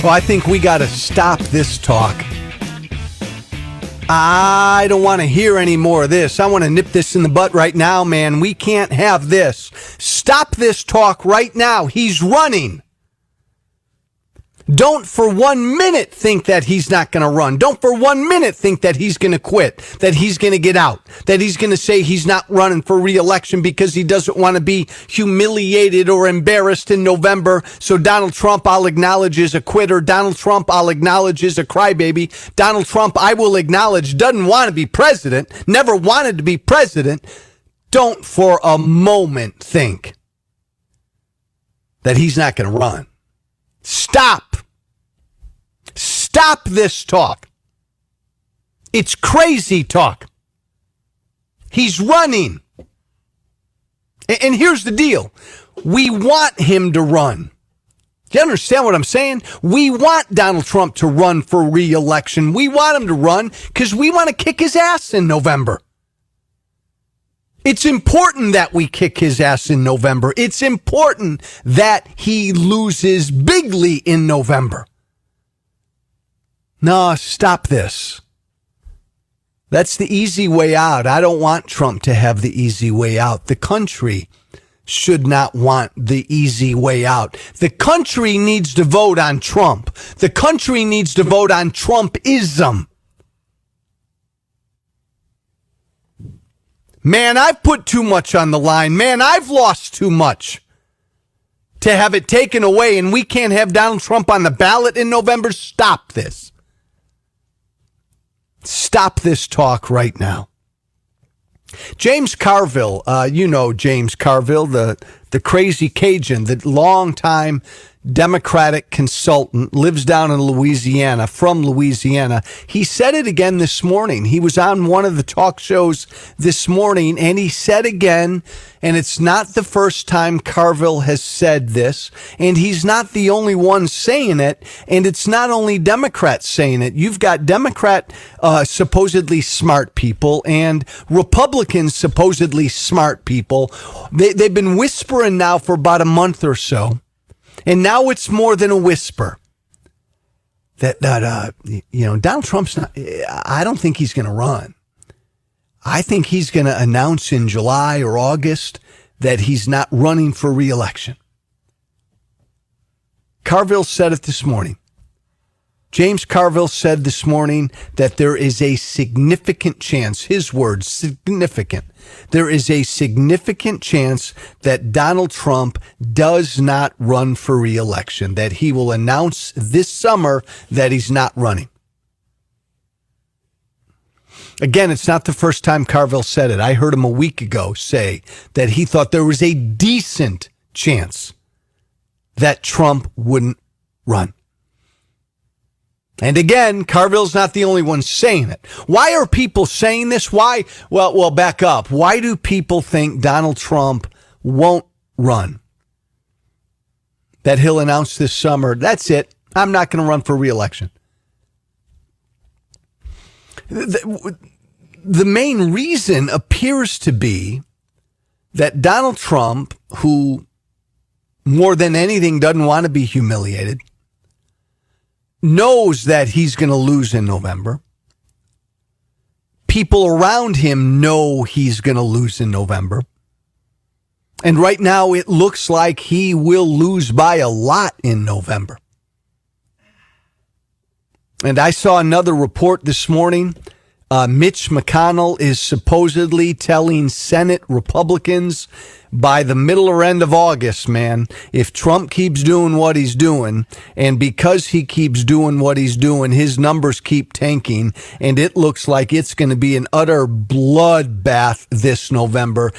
Well, I think we got to stop this talk. I don't want to hear any more of this. I want to nip this in the butt right now, man. We can't have this. Stop this talk right now. He's running. Don't for 1 minute think that he's not going to run. Don't for 1 minute think that he's going to quit, that he's going to get out, that he's going to say he's not running for re-election because he doesn't want to be humiliated or embarrassed in November. So Donald Trump, I'll acknowledge, is a quitter. Donald Trump, I'll acknowledge, is a crybaby. Donald Trump, I will acknowledge, doesn't want to be president, never wanted to be president. Don't for a moment think that he's not going to run. Stop. Stop this talk. It's crazy talk. He's running. And here's the deal. We want him to run. Do you understand what I'm saying? We want Donald Trump to run for re-election. We want him to run because we want to kick his ass in November. It's important that we kick his ass in November. It's important that he loses bigly in November. No, stop this. That's the easy way out. I don't want Trump to have the easy way out. The country should not want the easy way out. The country needs to vote on Trump. The country needs to vote on Trumpism. Man, I've put too much on the line. Man, I've lost too much to have it taken away, and we can't have Donald Trump on the ballot in November. Stop this. Stop this talk right now. James Carville, you know James Carville, the crazy Cajun, the longtime Democratic consultant, lives down in Louisiana, from Louisiana. He said it again this morning. He was on one of the talk shows this morning, and he said again, and it's not the first time Carville has said this, and he's not the only one saying it, and it's not only Democrats saying it. You've got Democrat supposedly smart people and Republicans supposedly smart people. They've been whispering now for about a month or so. And now it's more than a whisper that Donald Trump's not, I don't think he's going to run. I think he's going to announce in July or August that he's not running for re-election. Carville said it this morning. James Carville said this morning that there is a significant chance, his words, significant. There is a significant chance that Donald Trump does not run for re-election, that he will announce this summer that he's not running. Again, it's not the first time Carville said it. I heard him a week ago say that he thought there was a decent chance that Trump wouldn't run. And again, Carville's not the only one saying it. Why are people saying this? Why? Well, back up. Why do people think Donald Trump won't run? That he'll announce this summer, that's it. I'm not going to run for re-election. The main reason appears to be that Donald Trump, who more than anything doesn't want to be humiliated, knows that he's going to lose in November. People around him know he's going to lose in November. And right now it looks like he will lose by a lot in November. And I saw another report this morning. Mitch McConnell is supposedly telling Senate Republicans by the middle or end of August, man, if Trump keeps doing what he's doing, and because he keeps doing what he's doing, his numbers keep tanking, and it looks like it's going to be an utter bloodbath this November.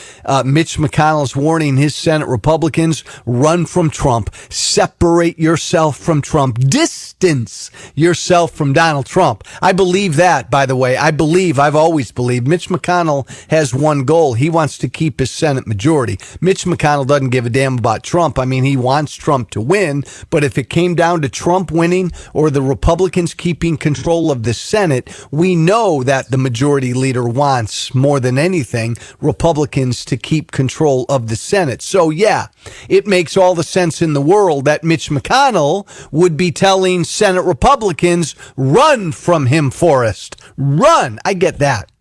Mitch McConnell's warning his Senate Republicans, run from Trump, separate yourself from Trump, distance yourself from Donald Trump. I believe that, by the way. I've always believed Mitch McConnell has one goal. He wants to keep his Senate majority. Mitch McConnell doesn't give a damn about Trump. I mean, he wants Trump to win, but if it came down to Trump winning or the Republicans keeping control of the Senate, we know that the majority leader wants, more than anything, Republicans to keep control of the Senate. So yeah, it makes all the sense in the world that Mitch McConnell would be telling Senate Republicans, run from him, Forrest. Run. I get that.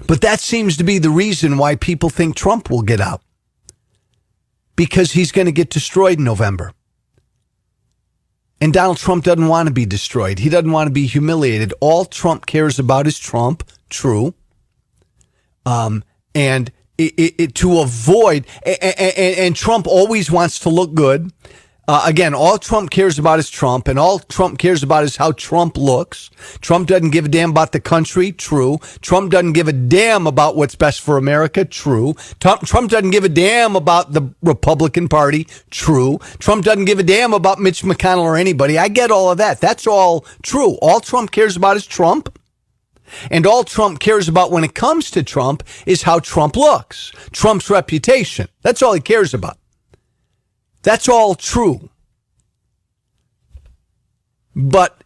But that seems to be the reason why people think Trump will get out. Because he's going to get destroyed in November. And Donald Trump doesn't want to be destroyed. He doesn't want to be humiliated. All Trump cares about is Trump. True. And to avoid, and Trump always wants to look good. Again, all Trump cares about is Trump, and all Trump cares about is how Trump looks. Trump doesn't give a damn about the country. True. Trump doesn't give a damn about what's best for America. True. Trump doesn't give a damn about the Republican Party. True. Trump doesn't give a damn about Mitch McConnell or anybody. I get all of that. That's all true. All Trump cares about is Trump. And all Trump cares about when it comes to Trump is how Trump looks. Trump's reputation. That's all he cares about. That's all true. But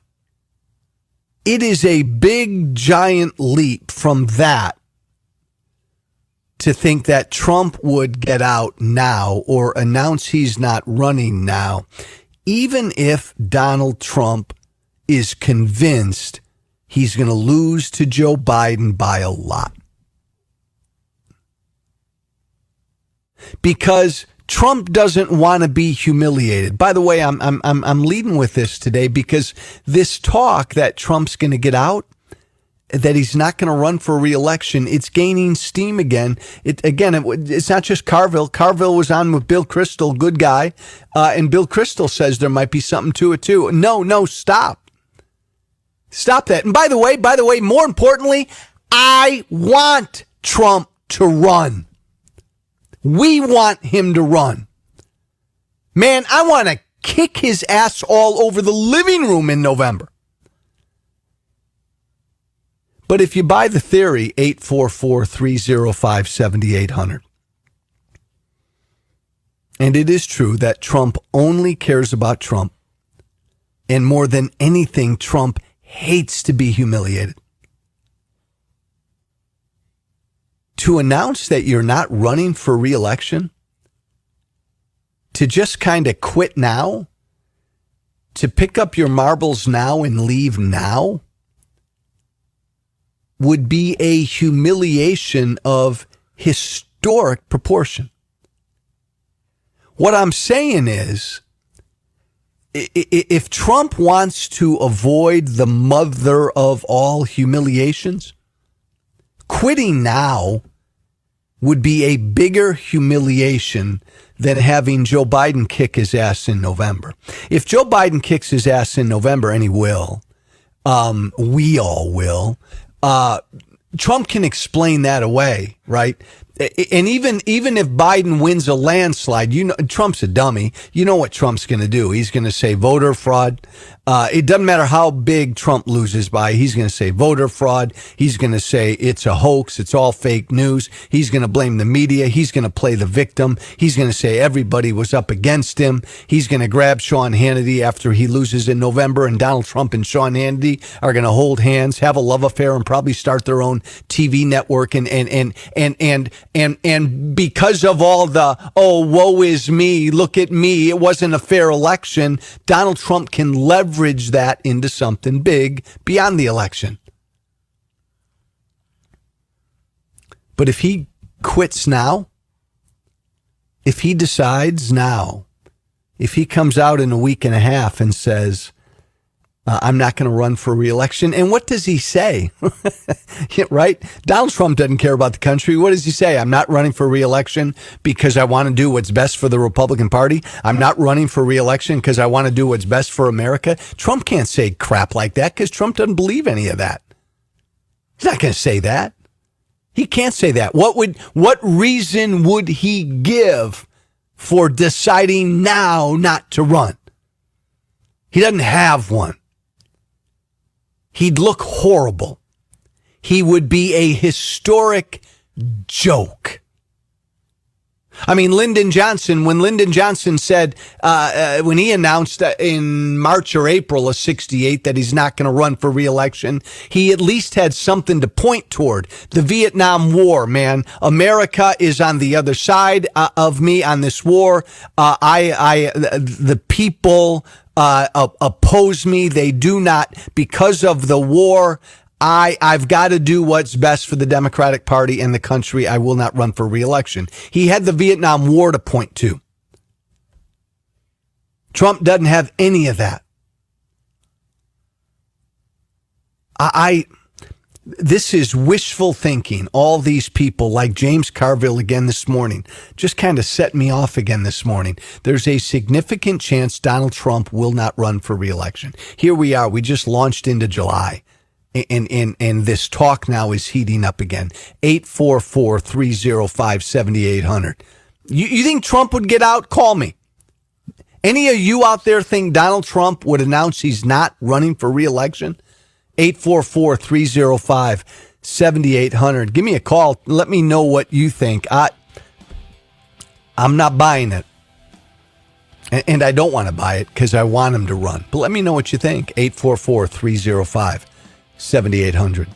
it is a big, giant leap from that to think that Trump would get out now or announce he's not running now, even if Donald Trump is convinced he's going to lose to Joe Biden by a lot. Because Trump doesn't want to be humiliated. By the way, I'm leading with this today because this talk that Trump's going to get out, that he's not going to run for re-election, it's gaining steam again. It's not just Carville. Carville was on with Bill Kristol, good guy, and Bill Kristol says there might be something to it too. No, stop. Stop that. And by the way, more importantly, I want Trump to run. We want him to run. Man, I want to kick his ass all over the living room in November. But if you buy the theory, 844-305-7800. And it is true that Trump only cares about Trump. And more than anything, Trump hates to be humiliated. To announce that you're not running for re-election, to just kind of quit now, to pick up your marbles now and leave now, would be a humiliation of historic proportion. What I'm saying is, if Trump wants to avoid the mother of all humiliations, quitting now would be a bigger humiliation than having Joe Biden kick his ass in November. If Joe Biden kicks his ass in November, and he will, we all will, Trump can explain that away, right? And even if Biden wins a landslide, you know, Trump's a dummy. You know what Trump's going to do. He's going to say voter fraud. It doesn't matter how big Trump loses by. He's going to say voter fraud. He's going to say it's a hoax. It's all fake news. He's going to blame the media. He's going to play the victim. He's going to say everybody was up against him. He's going to grab Sean Hannity after he loses in November, and Donald Trump and Sean Hannity are going to hold hands, have a love affair, and probably start their own TV network. And because of all the, oh, woe is me, look at me, it wasn't a fair election, Donald Trump can leverage that into something big beyond the election. But if he quits now, if he decides now, if he comes out in a week and a half and says, I'm not going to run for re-election. And what does he say? Right? Donald Trump doesn't care about the country. What does he say? I'm not running for re-election because I want to do what's best for the Republican Party. I'm not running for re-election because I want to do what's best for America. Trump can't say crap like that because Trump doesn't believe any of that. He's not going to say that. He can't say that. What reason would he give for deciding now not to run? He doesn't have one. He'd look horrible. He would be a historic joke. I mean, Lyndon Johnson, when Lyndon Johnson said, when he announced in March or April of 68 that he's not going to run for re-election, he at least had something to point toward. The Vietnam War, man. America is on the other side of me on this war. The people oppose me. They do not, because of the war. I've got to do what's best for the Democratic Party and the country. I will not run for re-election. He had the Vietnam War to point to. Trump doesn't have any of that. This is wishful thinking. All these people like James Carville again this morning just kind of set me off again this morning. There's a significant chance Donald Trump will not run for re-election. Here we are. We just launched into July. And this talk now is heating up again. 844-305-7800. You think Trump would get out? Call me. Any of you out there think Donald Trump would announce he's not running for re-election? 844-305-7800. Give me a call. Let me know what you think. I'm not buying it. And I don't want to buy it because I want him to run. But let me know what you think. 844-305-7800.